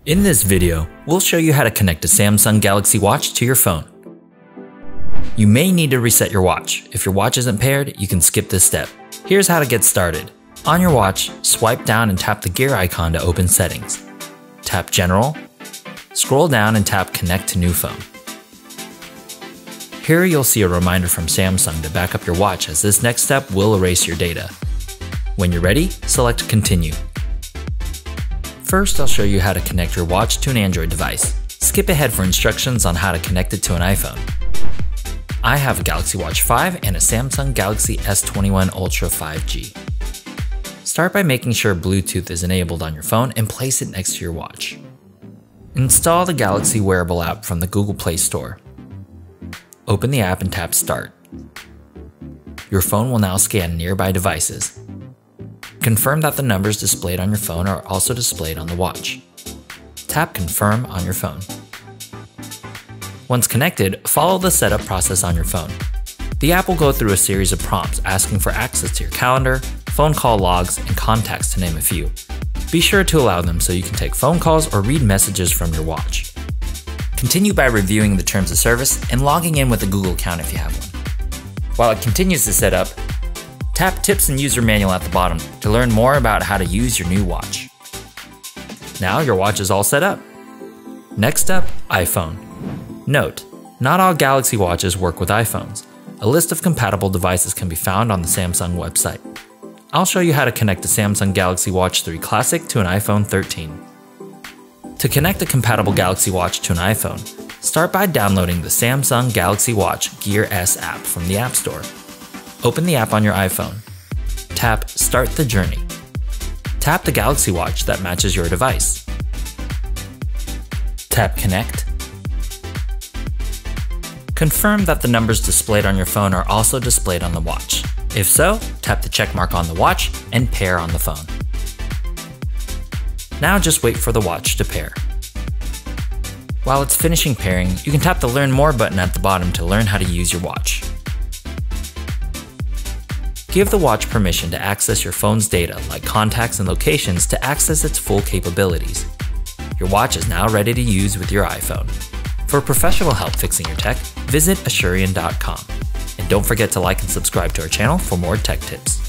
In this video, we'll show you how to connect a Samsung Galaxy Watch to your phone. You may need to reset your watch. If your watch isn't paired, you can skip this step. Here's how to get started. On your watch, swipe down and tap the gear icon to open settings. Tap General, scroll down and tap Connect to New Phone. Here you'll see a reminder from Samsung to back up your watch, as this next step will erase your data. When you're ready, select Continue. First, I'll show you how to connect your watch to an Android device. Skip ahead for instructions on how to connect it to an iPhone. I have a Galaxy Watch 5 and a Samsung Galaxy S21 Ultra 5G. Start by making sure Bluetooth is enabled on your phone and place it next to your watch. Install the Galaxy Wearable app from the Google Play Store. Open the app and tap Start. Your phone will now scan nearby devices. Confirm that the numbers displayed on your phone are also displayed on the watch. Tap Confirm on your phone. Once connected, follow the setup process on your phone. The app will go through a series of prompts asking for access to your calendar, phone call logs, and contacts, to name a few. Be sure to allow them so you can take phone calls or read messages from your watch. Continue by reviewing the terms of service and logging in with a Google account if you have one. While it continues to set up, tap Tips and User Manual at the bottom to learn more about how to use your new watch. Now your watch is all set up. Next up, iPhone. Note, not all Galaxy watches work with iPhones. A list of compatible devices can be found on the Samsung website. I'll show you how to connect a Samsung Galaxy Watch 3 Classic to an iPhone 13. To connect a compatible Galaxy Watch to an iPhone, start by downloading the Samsung Galaxy Watch Gear S app from the App Store. Open the app on your iPhone. Tap Start the Journey. Tap the Galaxy Watch that matches your device. Tap Connect. Confirm that the numbers displayed on your phone are also displayed on the watch. If so, tap the check mark on the watch and pair on the phone. Now just wait for the watch to pair. While it's finishing pairing, you can tap the Learn More button at the bottom to learn how to use your watch. Give the watch permission to access your phone's data, like contacts and locations, to access its full capabilities. Your watch is now ready to use with your iPhone. For professional help fixing your tech, visit Asurion.com. And don't forget to like and subscribe to our channel for more tech tips.